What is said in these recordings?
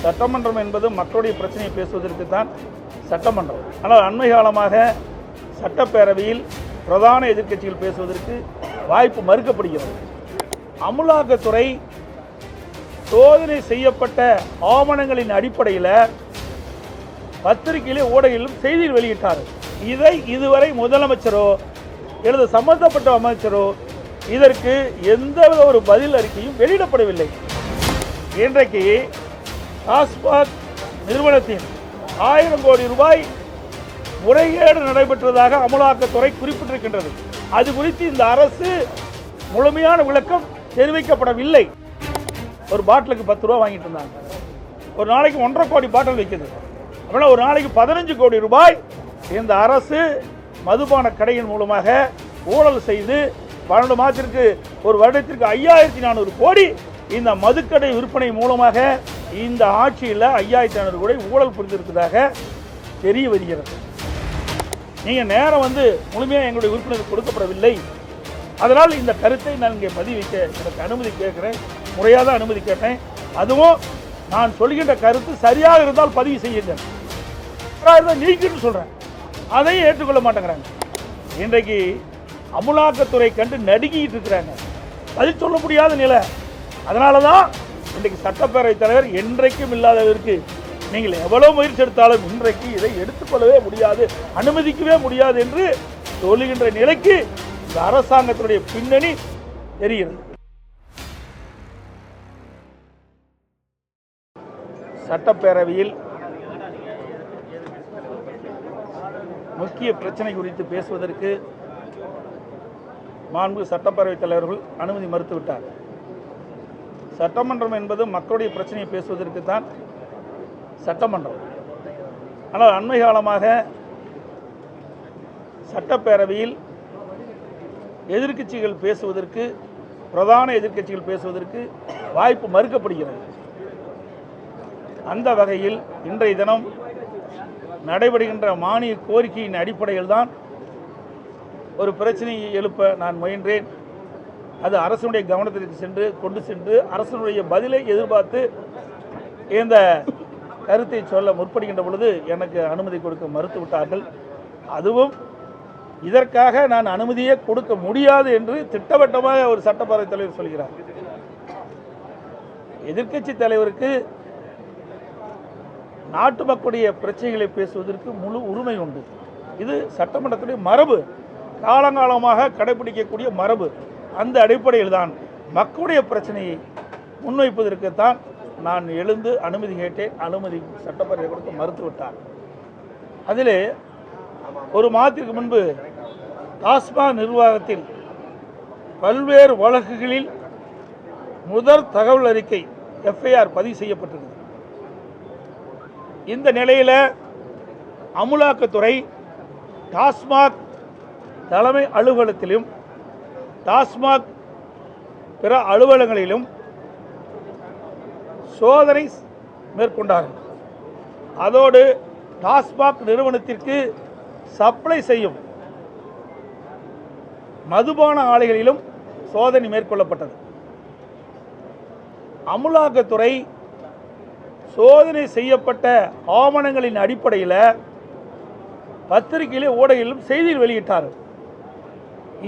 சட்டமன்றம் என்பது மக்களுடைய பிரச்சனையை பேசுவதற்கு தான் சட்டமன்றம். ஆனால் அண்மை காலமாக சட்டப்பேரவையில் பிரதான எதிர்க்கட்சிகள் பேசுவதற்கு வாய்ப்பு மறுக்கப்படுகிறது. அமலாக்கத்துறை சோதனை செய்யப்பட்ட ஆவணங்களின் அடிப்படையில் பத்திரிகையிலே ஊடகங்களிலும் செய்தியில் வெளியிட்டார். இதை இதுவரை முதலமைச்சரோ எனது சம்பந்தப்பட்ட அமைச்சரோ இதற்கு எந்த ஒரு பதில் அறிக்கையும் வெளியிடப்படவில்லை. இன்றைக்கு டாஸ்மாக் நிறுவனத்தின் 1000 கோடி ரூபாய் முறைகேடு நடைபெற்றதாக அமலாக்கத்துறை குறிப்பிட்டிருக்கின்றது. அது குறித்து இந்த அரசு முழுமையான விளக்கம் தெரிவிக்கப்படவில்லை. ஒரு பாட்டிலுக்கு 10 ரூபா வாங்கிட்டு இருந்தாங்க. ஒரு நாளைக்கு 1.5 கோடி பாட்டில் வைக்குது. அப்படின்னா ஒரு நாளைக்கு 15 கோடி ரூபாய் இந்த அரசு மதுபான கடையின் மூலமாக ஊழல் செய்து 12 மாதத்திற்கு ஒரு வருடத்திற்கு 5400 கோடி இந்த மதுக்கடை விற்பனை மூலமாக இந்த ஆட்சியில் 5400 கோடி ஊழல் புரிந்திருப்பதாக தெரிய வருகிறது. நீங்கள் நேரம் முழுமையாக எங்களுடைய உறுப்பினருக்கு கொடுக்கப்படவில்லை. அதனால் இந்த கருத்தை நான் இங்கே பதிவு வைக்க எனக்கு அனுமதி கேட்குறேன். முறையாக தான் அனுமதி கேட்டேன். அதுவும் நான் சொல்கின்ற கருத்து சரியாக இருந்தால் பதிவு செய்யுங்கள், இருந்தால் நீக்கிட்டு சொல்கிறேன். அதையும் ஏற்றுக்கொள்ள மாட்டேங்கிறாங்க. இன்றைக்கு அமலாக்கத்துறை கண்டு நடுங்கிட்டு இருக்கிறாங்க. பதில் சொல்ல முடியாத நிலை. அதனால தான் இன்றைக்கு சட்டப்பேரவைத் தலைவர் என்றைக்கும் இல்லாததற்கு நீங்கள் எவ்வளவு முயற்சி எடுத்தாலும் இன்றைக்கு இதை எடுத்துக்கொள்ளவே முடியாது, அனுமதிக்கவே முடியாது என்று சொல்லுகின்ற நிலைக்கு இந்த அரசாங்கத்தினுடைய பின்னணி தெரிகிறது. சட்டப்பேரவையில் முக்கிய பிரச்சனை குறித்து பேசுவதற்கு மாண்பு சட்டப்பேரவைத் தலைவர்கள் அனுமதி மறுத்துவிட்டார். சட்டமன்றம் என்பது மக்களுடைய பிரச்சனையை பேசுவதற்கு தான் சட்டமன்றம். ஆனால் அண்மை காலமாக சட்டப்பேரவையில் எதிர்க்கட்சிகள் பேசுவதற்கு பிரதான எதிர்க்கட்சிகள் பேசுவதற்கு வாய்ப்பு மறுக்கப்படுகிறது. அந்த வகையில் இன்றைய தினம் நடைபெறுகின்ற மானிய கோரிக்கையின் அடிப்படையில் தான் ஒரு பிரச்சனையை எழுப்ப நான் முயன்றேன். அது அரசுடைய கவனத்திற்கு கொண்டு சென்று அரசுடைய பதிலை எதிர்பார்த்து இந்த கருத்தை சொல்ல முற்படுகின்ற பொழுது எனக்கு அனுமதி கொடுக்க மறுத்து விட்டார்கள். அதுவும் இதற்காக நான் அனுமதியே கொடுக்க முடியாது என்று திட்டவட்டமாக ஒரு சட்டப்பேரவைத் தலைவர் சொல்கிறார். எதிர்க்கட்சி தலைவருக்கு நாட்டு மக்களுடைய பிரச்சனைகளை பேசுவதற்கு முழு உரிமை உண்டு. இது சட்டமன்றத்துடைய மரபு, காலங்காலமாக கடைபிடிக்கக்கூடிய மரபு. அந்த அடிப்படையில் தான் மக்களுடைய பிரச்சனையை முன்வைப்பதற்குத்தான் நான் எழுந்து அனுமதி கேட்டேன். அனுமதி சட்டப்பேரவை கொடுத்து மறுத்துவிட்டார். அதிலே ஒரு மாதத்திற்கு முன்பு டாஸ்மாக் நிர்வாகத்தில் பல்வேறு வழக்குகளில் முதல் தகவல் அறிக்கை FIR பதிவு செய்யப்பட்டிருக்கிறது. இந்த நிலையில் அமலாக்கத்துறை டாஸ்மாக் தலைமை அலுவலகத்திலும் டாஸ்மாக் பிற அலுவலகங்களிலும் சோதனை மேற்கொண்டார்கள். அதோடு டாஸ்மாக் நிறுவனத்திற்கு சப்ளை செய்யும் மதுபான ஆலைகளிலும் சோதனை மேற்கொள்ளப்பட்டது. அமலாக்கத்துறை சோதனை செய்யப்பட்ட ஆவணங்களின் அடிப்படையில் பத்திரிகையிலே ஊடகங்களிலும் செய்தியில் வெளியிட்டார்.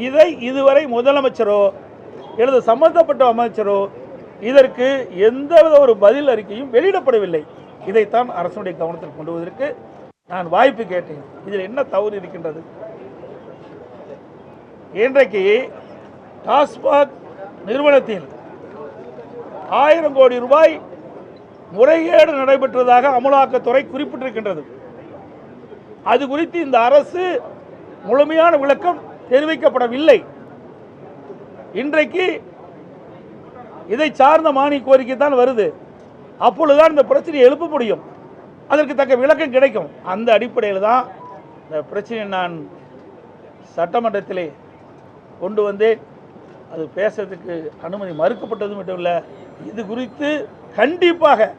இதை இதுவரை முதலமைச்சரோ எனது சம்பந்தப்பட்ட அமைச்சரோ இதற்கு எந்த ஒரு பதில் அறிக்கையும் வெளியிடப்படவில்லை. இதைத்தான் அரசுடைய கவனத்தில் கொண்டு வருவதற்கு நான் வாய்ப்பு கேட்டேன். இதில் என்ன தவறு இருக்கின்றது? இன்றைக்கு டாஸ்மாக் நிறுவனத்தில் 1000 கோடி ரூபாய் முறைகேடு நடைபெற்றதாக அமலாக்கத்துறை குறிப்பிட்டிருக்கின்றது. அது குறித்து இந்த அரசு முழுமையான விளக்கம் தெரிவிக்கப்படவில்லை. இன்றைக்கு இதை சார்ந்த மானிய கோரிக்கை தான் வருது. அப்பொழுதுதான் இந்த பிரச்சனையை எழுப்ப முடியும், அதற்கு தக்க விளக்கம் கிடைக்கும். அந்த அடிப்படையில் தான் இந்த பிரச்சனையை நான் சட்டமன்றத்திலே கொண்டு வந்தேன். அது பேசுறதுக்கு அனுமதி மறுக்கப்பட்டது மட்டும் இல்லை, இது குறித்து கண்டிப்பாக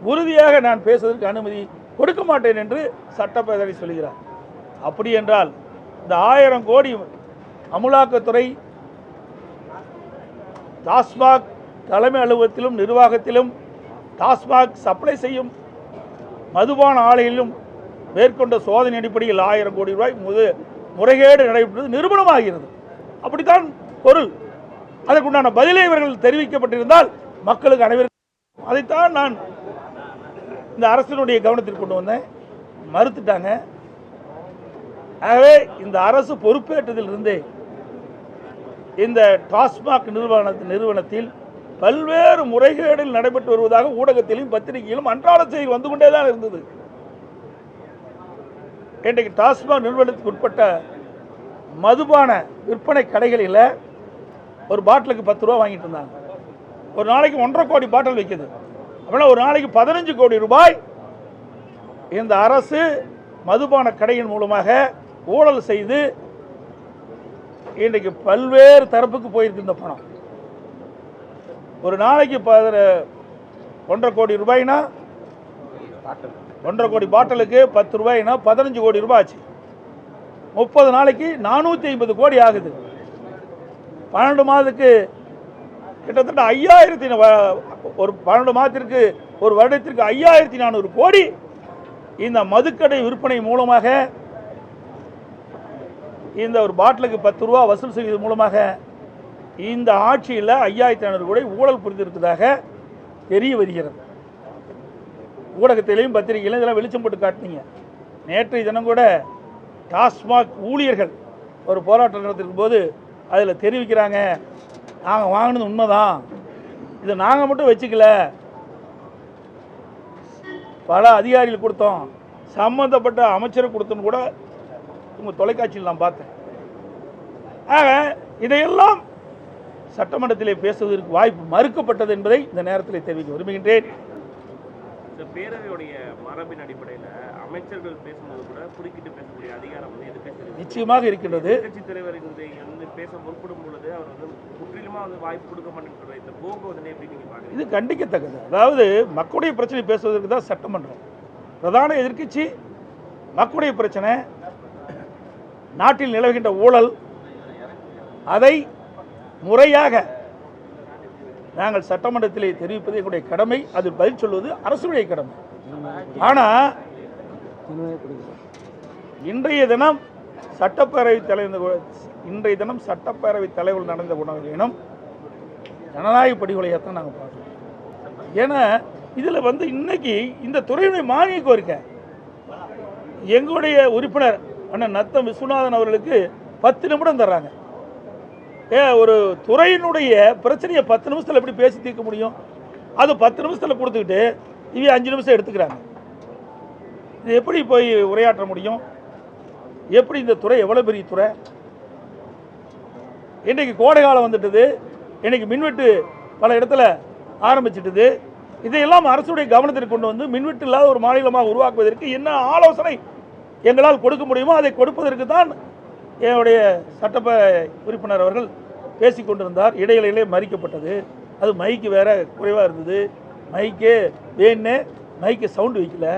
உறுதியாக நான் பேசுவதற்கு அனுமதி கொடுக்க மாட்டேன் என்று சட்டப்பேரவை சொல்கிறார். அப்படி என்றால் இந்த 1000 கோடி அமலாக்கத்துறை டாஸ்மாக் தலைமை அலுவலகத்திலும் நிர்வாகத்திலும் டாஸ்மாக் சப்ளை செய்யும் மதுபான ஆலையிலும் மேற்கொண்ட சோதனை அடிப்படையில் 1000 கோடி ரூபாய் முறைகேடு நடைபெற்றது நிரூபணமாகிறது. அப்படித்தான் பொருள். அதற்குண்டான பதிலை இவர்கள் தெரிவிக்கப்பட்டிருந்தால் மக்களுக்கு அனைவருக்கும் அதைத்தான் நான் இந்த அரசினுடைய கவனத்திற்கு கொண்டு வந்தேன். மறுத்துட்டாங்க. ஆகவே இந்த அரசு பொறுப்பேற்றதிலிருந்தே இந்த டாஸ்மாக் நிறுவனத்தில் பல்வேறு முறைகேடுகள் நடைபெற்று வருவதாக ஊடகத்திலும் பத்திரிகையிலும் அன்றாட செய்தி வந்து கொண்டேதான் இருந்தது. இன்றைக்கு டாஸ்மாக் நிறுவனத்துக்கு உட்பட்ட மதுபான விற்பனை கடைகளில் ஒரு பாட்டிலுக்கு 10 ரூபா வாங்கிட்டு இருந்தாங்க. ஒரு நாளைக்கு 1.5 கோடி பாட்டில் விற்குது. அப்படின்னா ஒரு நாளைக்கு 15 கோடி ரூபாய் இந்த அரசு மதுபான கடையின் மூலமாக ஊழல் செய்து இன்றைக்கு பல்வேறு தரப்புக்கு போயிருக்கு இந்த பணம். ஒரு நாளைக்கு 1.5 கோடி ரூபாய்னா 1.5 கோடி பாட்டிலுக்கு 10 ரூபாய்னா 15 கோடி ரூபாய் ஆச்சு. 30 நாளைக்கு 450 கோடி ஆகுது. 12 மாதத்துக்கு கிட்டத்தட்ட 5000 ஒரு 12 மாதத்திற்கு ஒரு வருடத்திற்கு 5400 கோடி இந்த மதுக்கடை விற்பனை மூலமாக இந்த ஒரு பாட்டிலுக்கு 10 ரூபா வசூல் செய்வது மூலமாக இந்த ஆட்சியில் 5500 கோடி ஊழல் புரிந்திருப்பதாக தெரிய வருகிறது. ஊடகத்திலையும் பத்திரிகையிலும் இதெல்லாம் வெளிச்சம் போட்டு காட்டினீங்க. நேற்றைய தினம் கூட டாஸ்மாக் ஊழியர்கள் ஒரு போராட்டம் நடத்திருக்கும் போது அதில் தெரிவிக்கிறாங்க, நாங்கள் வாங்கினது உண்மைதான், இது நாங்கள் மட்டும் வச்சுக்கல, பல அதிகாரிகள் கொடுத்தோம், சம்பந்தப்பட்ட அமைச்சர் கொடுத்தோன்னு கூட உங்கள் தொலைக்காட்சியில் நான் பார்த்தேன். ஆக இதையெல்லாம் சட்டமன்றத்திலே பேசுவதற்கு வாய்ப்பு மறுக்கப்பட்டது என்பதை இந்த நேரத்தில் தெரிவிக்க விரும்புகின்றேன். பேரவையுடைய மரபின் அடிப்படையில் அமைச்சர்கள் பேசும்போது கூட குறுக்கிட்டு பேசக்கூடிய அதிகாரம் எதிர்க்கட்சி நிச்சயமாக இருக்கின்றது. எதிர்க்கட்சி தலைவர் பேச முற்படும் பொழுது அவர் முற்றிலுமா வாய்ப்பு கொடுக்க மாட்டேங்கிற இந்த போக்குவரத்தை எப்படி நீங்க பாக்குறீங்க? இது கண்டிக்கத்தக்கது. அதாவது மக்களுடைய பிரச்சனை பேசுவதற்கு தான் சட்டமன்றம். பிரதான எதிர்க்கட்சி மக்களுடைய பிரச்சனை, நாட்டில் நிலவுகின்ற ஊழல், அதை முறையாக நாங்கள் சட்டமன்றத்திலே தெரிவிப்பது எங்களுடைய கடமை. அதில் பதில் சொல்வது அரசுடைய கடமை. ஆனால் இன்றைய தினம் சட்டப்பேரவைத் தலைவர் நடந்த உணவினும் ஜனநாயக படுகொலையாகத்தான் நாங்கள் பார்க்கிறோம். ஏன்னா இதில் இன்னைக்கு இந்த துறையினுடைய மானிய கோரிக்கை எங்களுடைய உறுப்பினர் அண்ணன் நத்தம் விஸ்வநாதன் அவர்களுக்கு 10 நிமிடம் தர்றாங்க. ஒரு துறையினுடைய பிரச்சனையை 10 நிமிஷத்தில் எப்படி பேசி தீர்க்க முடியும்? அது 10 நிமிஷத்தில் கொடுத்துக்கிட்டு இவ 5 நிமிஷம் எடுத்துக்கிறாங்க. இது எப்படி போய் உரையாற்ற முடியும்? எப்படி இந்த துறை எவ்வளோ பெரிய துறை? இன்றைக்கு கோடை காலம் வந்துட்டது, இன்றைக்கி மின்வெட்டு பல இடத்துல ஆரம்பிச்சிட்டது. இதையெல்லாம் அரசுடைய கவனத்திற்கு கொண்டு வந்து மின்வெட்டு இல்லாத ஒரு மாநிலமாக உருவாக்குவதற்கு என்ன ஆலோசனை எங்களால் கொடுக்க முடியுமோ அதை கொடுப்பதற்கு தான் என்னுடைய சட்டப்பேரவை உறுப்பினர் அவர்கள் பேசி கொண்டிருந்தார். இடையிலே மறிக்கப்பட்டது. அது மைக்கு வேற குறைவாக இருந்தது. மைக்கே வேணே மைக்கு சவுண்டு வைக்கல.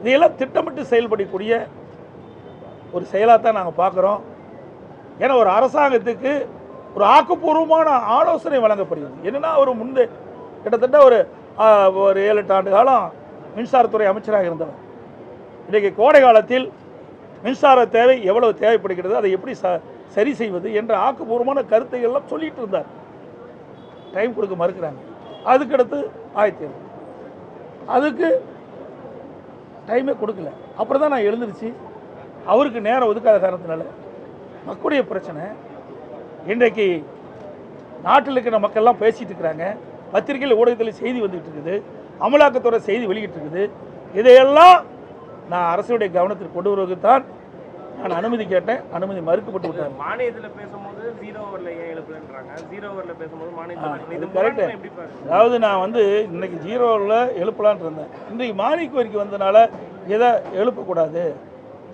இதையெல்லாம் திட்டமிட்டு செயல்படக்கூடிய ஒரு செயலாக தான் நாங்கள் பார்க்குறோம். ஏன்னா ஒரு அரசாங்கத்துக்கு ஒரு ஆக்கப்பூர்வமான ஆலோசனை வழங்கப்படுகிறது. என்னென்னா ஒரு கிட்டத்தட்ட ஒரு 7-8 ஆண்டு காலம் மின்சாரத்துறை அமைச்சராக இருந்தவர். இன்றைக்கு கோடை காலத்தில் மின்சார தேவை எவ்வளவு தேவைப்படுகிறது, அதை எப்படி சரி செய்வது என்ற ஆக்கப்பூர்வமான கருத்தை எல்லாம் சொல்லிட்டு இருந்தார். டைம் கொடுக்க மறுக்கிறாங்க. அதுக்கடுத்து ஆயத்தேர்வு, அதுக்கு டைமே கொடுக்கல. அப்புறம் தான் நான் எழுந்திருச்சு அவருக்கு நேரம் ஒதுக்காத காரணத்தினால மக்களுடைய பிரச்சனை இன்றைக்கு நாட்டில் இருக்கிற மக்கள்லாம் பேசிகிட்டு இருக்கிறாங்க. பத்திரிகையில் ஊடகத்தில் செய்தி வந்துகிட்டு இருக்குது, அமலாக்கத்துறை செய்தி வெளியிட்டு இருக்குது. இதையெல்லாம் நான் அரசுடைய கவனத்திற்கு கொண்டு வருவதற்கு தான் நான் அனுமதி கேட்டேன். அனுமதி மறுக்கப்பட்டு விட்டார். மானியத்தில் பேசும்போது 0 ஓவரில் ஏன் எழுப்பலன்றாங்க, 0 ஓவரில் பேசும்போது மானியத்தில் இது கரெக்டு. அதாவது நான் இன்னைக்கு 0 ஓவரில் எழுப்பலான் இருந்தேன். இன்றைக்கு மானிய கோரிக்கை வந்ததுனால எதை எழுப்பக்கூடாது,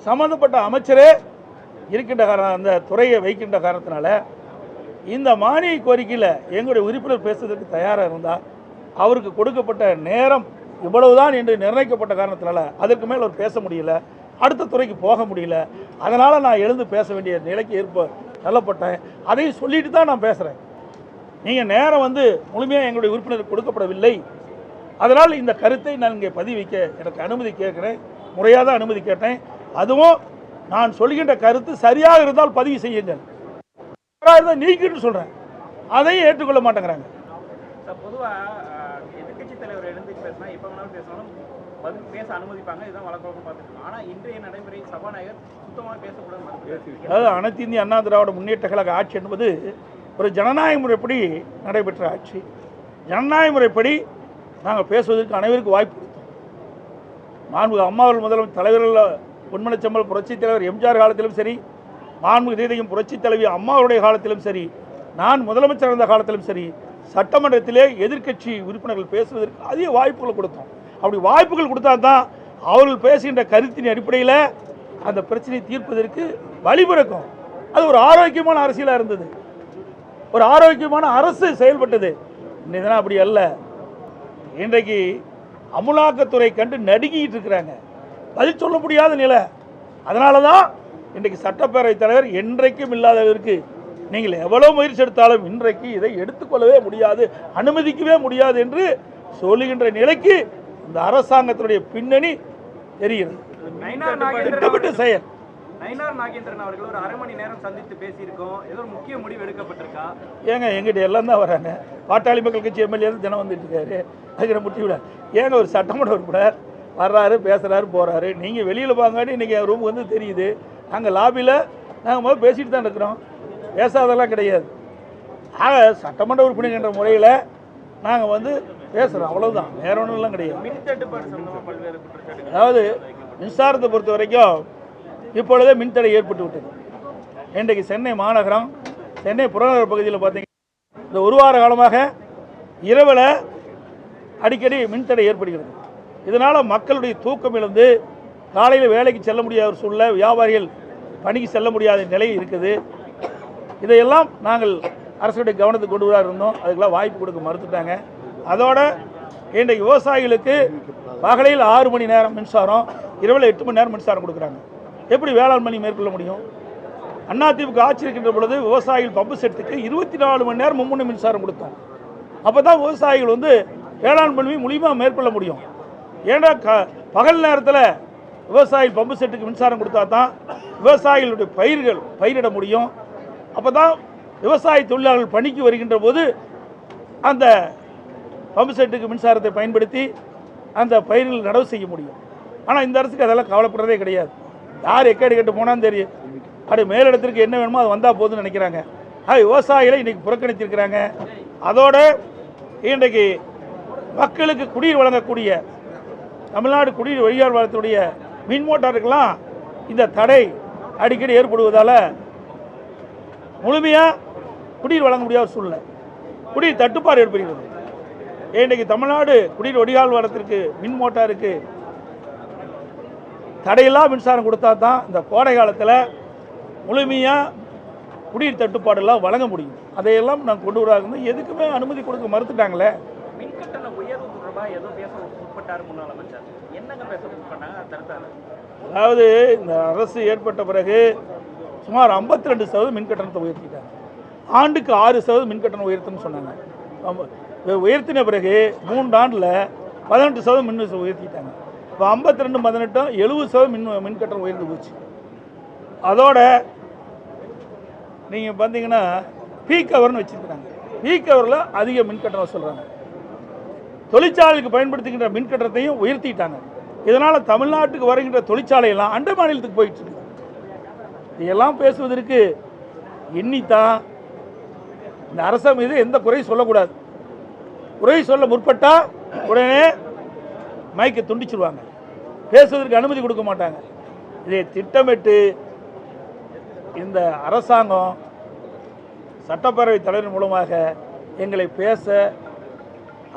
சம்மந்தப்பட்ட அமைச்சரே இருக்கின்ற காரணம், அந்த துறையை வைக்கின்ற காரணத்தினால இந்த மானிய கோரிக்கையில் எங்களுடைய உறுப்பினர் பேசுவதற்கு தயாராக இருந்தால் அவருக்கு கொடுக்கப்பட்ட நேரம் இவ்வளவுதான் என்று நிர்ணயிக்கப்பட்ட காரணத்தினால அதற்கு மேல் அவர் பேச முடியல, அடுத்த துறைக்கு போக முடியல. அதனால் நான் எழுந்து பேச வேண்டிய நிலைக்கு தள்ளப்பட்டேன். அதையும் சொல்லிட்டு தான் நான் பேசுகிறேன். நீங்கள் நேரம் முழுமையாக எங்களுடைய உறுப்பினருக்கு கொடுக்கப்படவில்லை, அதனால் இந்த கருத்தை நான் இங்கே பதிவிக்க எனக்கு அனுமதி கேட்குறேன். முறையாக தான் அனுமதி கேட்டேன். அதுவும் நான் சொல்கின்ற கருத்து சரியாக இருந்தால் பதிவு செய்யுங்கள், தவறாக இருந்தால் நீக்கிட்டு சொல்கிறேன். அதையும் ஏற்றுக்கொள்ள மாட்டேங்கிறாங்க. பொதுவாக எதிர்கட்சி தலைவர் எழுந்து பேசினா எப்போ வேணாலும் பேசணும், பதில் பேச அனுமதிப்பாங்க. இதுதான் வழக்கம் பார்த்துருக்கோம். ஆனால் இன்றைய நடைமுறை சபாநாயகர் சுத்தமாக பேசக்கூடாது. அதாவது அனைத்து இந்திய அண்ணா திராவிட முன்னேற்ற கழக ஆட்சி என்பது ஒரு ஜனநாயக முறைப்படி நடைபெற்ற ஆட்சி. ஜனநாயக முறைப்படி நாங்கள் பேசுவதற்கு அனைவருக்கும் வாய்ப்பு கொடுத்தோம். மாண்புமிகு அம்மாவர்கள் முதல்வர் தலைவர்கள் பொன்மனச்செம்மல் புரட்சித் தலைவர் எம்ஜிஆர் காலத்திலும் சரி, மாண்புமிகு நீதியும் புரட்சித் தலைவி அம்மாவுடைய காலத்திலும் சரி, நான் முதலமைச்சர் இருந்த காலத்திலும் சரி, சட்டமன்றத்திலே எதிர்க்கட்சி உறுப்பினர்கள் பேசுவதற்கு அதிக வாய்ப்புகளை கொடுத்தோம். அப்படி வாய்ப்புகள் கொடுத்தா தான் அவர்கள் பேசுகின்ற கருத்தின் அடிப்படையில் அந்த பிரச்சனையை தீர்ப்பதற்கு வழிபிறக்கும். அது ஒரு ஆரோக்கியமான அரசியலாக இருந்தது, ஒரு ஆரோக்கியமான அரசு செயல்பட்டது. இன்னைக்கு அப்படி அல்ல. இன்றைக்கு அமலாக்கத்துறை கண்டு நடுங்கிட்டு இருக்கிறாங்க, பதில் சொல்ல முடியாத நிலை. அதனால தான் இன்றைக்கு சட்டப்பேரவைத் தலைவர் என்றைக்கும் இல்லாதவருக்கு நீங்கள் எவ்வளோ முயற்சி எடுத்தாலும் இன்றைக்கு இதை எடுத்துக்கொள்ளவே முடியாது, அனுமதிக்கவே முடியாது என்று சொல்லுகின்ற நிலைக்கு இந்த அரசாங்கத்தினுடைய பின்னணி தெரிகிறது. திட்டமிட்ட செயல். நயினார் நாகேந்திரன் அவர்கள் ஒரு அரை மணி நேரம் சந்தித்து பேசியிருக்கோம். ஏதோ ஒரு முக்கிய முடிவு எடுக்கப்பட்டிருக்கா? ஏங்க எங்கிட்ட எல்லாம் தான் வராங்க. பாட்டாளி மக்கள் கட்சி எம்எல்ஏ தினம் வந்துட்டு இருக்காரு, அதுக்கு முட்டி விட. ஏங்க ஒரு சட்டமன்ற உறுப்பினர் வர்றாரு, பேசுகிறாரு, போகிறாரு. நீங்கள் வெளியில் வாங்காடி இன்றைக்கி என் ரூம் வந்து தெரியுது. நாங்கள் லாபியில் நாங்கள் முதல்ல பேசிட்டு தான் இருக்கிறோம், பேசாதெல்லாம் கிடையாது. ஆக சட்டமன்ற உறுப்பினர் என்ற முறையில் நாங்கள் வந்து பேசுகிறோம், அவ்வளோதான், வேற ஒன்றும்லாம் கிடையாது. அதாவது மின்சாரத்தை பொறுத்த வரைக்கும் இப்பொழுதே மின்தடை ஏற்பட்டு விட்டது. இன்றைக்கு சென்னை மாநகரம், சென்னை புறநகர் பகுதியில் பார்த்தீங்கன்னா இந்த ஒரு வார காலமாக இரவில் அடிக்கடி மின்தடை ஏற்படுகிறது. இதனால் மக்களுடைய தூக்கம் இழந்து காலையில் வேலைக்கு செல்ல முடியாத ஒரு சூழ்நிலை, வியாபாரிகள் பணிக்கு செல்ல முடியாத நிலை இருக்குது. இதையெல்லாம் நாங்கள் அரசுடைய கவனத்துக்கு கொண்டு வர இருந்தோம், அதுக்கெல்லாம் வாய்ப்பு கொடுக்க மறுத்துட்டாங்க. அதோட இன்றைக்கு விவசாயிகளுக்கு பகலில் 6 மணி நேரம் மின்சாரம், இரவில் 8 மணி நேரம் மின்சாரம் கொடுக்குறாங்க. எப்படி வேளாண்மை மேற்கொள்ள முடியும்? அதிமுக ஆட்சி இருக்கின்ற பொழுது விவசாயிகள் பம்பு செட்டுக்கு 24 மணி நேரம் மும்முனை மின்சாரம் கொடுத்தோம். அப்போ தான் விவசாயிகள் வந்து வேளாண்மை மூலியமாக மேற்கொள்ள முடியும். ஏன்னா பகல் நேரத்தில் விவசாயிகள் பம்பு செட்டுக்கு மின்சாரம் கொடுத்தா தான் விவசாயிகளுடைய பயிர்கள் பயிரிட முடியும். அப்போ தான் விவசாய தொழிலாளர்கள் பணிக்கு வருகின்ற போது அந்த பம்பு செட்டுக்கு மின்சாரத்தை பயன்படுத்தி அந்த பயிர்கள் நடவு செய்ய முடியும். ஆனால் இந்த அரசுக்கு அதெல்லாம் கவலைப்படுறதே கிடையாது. யார் எக்கடி கட்டு போனான்னு தெரியும், அப்படி மேலிடத்திற்கு என்ன வேணுமோ அது வந்தால் போதுன்னு நினைக்கிறாங்க. விவசாயிகளை இன்றைக்கி புறக்கணித்திருக்கிறாங்க. அதோடு இன்றைக்கு மக்களுக்கு குடிநீர் வழங்கக்கூடிய தமிழ்நாடு குடிநீர் வடிகால் வாரியத்துடைய மின் மோட்டாருக்கெல்லாம் இந்த தடை அடிக்கடி ஏற்படுவதால் முழுமையாக குடிநீர் வழங்க முடியாத சூழ்நிலை, குடிநீர் தட்டுப்பாடு ஏற்படுகிறது. இன்றைக்கு தமிழ்நாடு குடிநீர் வடிகால் வாரியத்திற்கு மின் மோட்டாருக்கு தடையெல்லாம் மின்சாரம் கொடுத்தா தான் இந்த கோடை காலத்தில் முழுமையாக குடிநீர் தட்டுப்பாடெல்லாம் வழங்க முடியும். அதையெல்லாம் நான் கொண்டு வராங்க, எதுக்குமே அனுமதி கொடுக்க மறுத்துட்டாங்களே. மின்கட்டண உயர்வு தொடர்பாக ஏதோ பேச உட்பட்டார் முன்னாள் அமைச்சர், என்னங்க பேச உட்பட்டாங்க? அதாவது இந்த அரசு ஏற்பட்ட பிறகு சுமார் 52% மின்கட்டணத்தை உயர்த்திட்டாங்க. ஆண்டுக்கு 6% மின்கட்டணம் உயர்த்துன்னு சொன்னாங்க. உயர்த்தின பிறகு 3 ஆண்டில் 18% மின் உயர்த்திட்டாங்க. இப்போ 52, 18, 70% மின்கட்டணம் உயர்ந்து போச்சு. அதோட நீங்கள் பார்த்தீங்கன்னா பீக் ஹவர்னு வச்சுருக்கிறாங்க. பீக் ஹவரில் அதிக மின்கட்டணம் சொல்கிறாங்க. தொழிற்சாலைக்கு பயன்படுத்துகின்ற மின்கட்டணத்தையும் உயர்த்திட்டாங்க. இதனால் தமிழ்நாட்டுக்கு வருகின்ற தொழிற்சாலையெல்லாம் அண்டை மாநிலத்துக்கு போயிட்டு இருக்கு. இதெல்லாம் பேசுவதற்கு எண்ணித்தான் இந்த அரசு மீது எந்த குறையும் சொல்லக்கூடாது. குறை சொல்ல முற்பட்டால் உடனே மைக்கை துண்டிச்சிருவாங்க, பேசுவதற்கு அனுமதி கொடுக்க மாட்டாங்க. இதை திட்டமிட்டு இந்த அரசாங்கம் சட்டப்பேரவை தலைவர் மூலமாக எங்களை பேச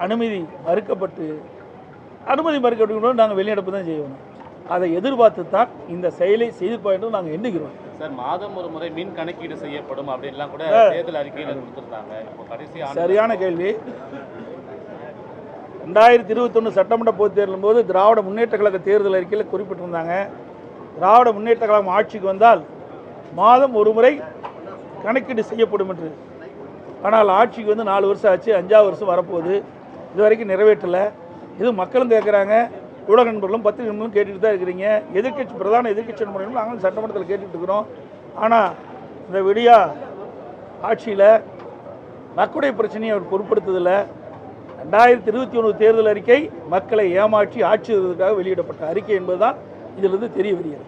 அனுமதி மறுக்கப்பட்டு நாங்கள் வெளிநடப்பு தான் செய்வோம். அதை எதிர்பார்த்து தான் இந்த செயலை செய்து போயிட்டு நாங்கள் எண்ணுகிறோம். சார், மாதம் ஒரு முறை மின் கணக்கீடு செய்யப்படும் அப்படின்லாம் கூட தேர்தல் அறிக்கையில் கொடுத்துருந்தாங்க. இப்போ கடைசி சரியான கேள்வி. 2021 சட்டமன்ற பொதுத் தேர்தலின் போது திராவிட முன்னேற்ற கழக தேர்தல் அறிக்கையில் குறிப்பிட்டிருந்தாங்க, திராவிட முன்னேற்ற கழகம் ஆட்சிக்கு வந்தால் மாதம் ஒரு முறை கணக்கீடு செய்யப்படும் என்று. ஆனால் ஆட்சிக்கு வந்து 4 வருஷம் ஆச்சு, 5ஆவது வருஷம் வரப்போகுது, இது வரைக்கும் நிறைவேற்றலை. இது மக்களும் கேட்குறாங்க, ஊடக நண்பர்களும் பத்திரிகை நண்பர்களும் கேட்டுட்டு தான் இருக்கிறீங்க. பிரதான எதிர்க்கட்சி நண்பர்களும் நாங்களும் சட்டமன்றத்தில் கேட்டுட்டு இருக்கிறோம். ஆனால் இந்த விடியா ஆட்சியில் மக்களுடைய பிரச்சனையை அவர் பொருட்படுத்துதில்லை. 2021 தேர்தல் அறிக்கை மக்களை ஏமாற்றி ஆட்சி செய்வதற்காக வெளியிடப்பட்ட அறிக்கை என்பதுதான் இதிலிருந்து தெரிய வருகிறது.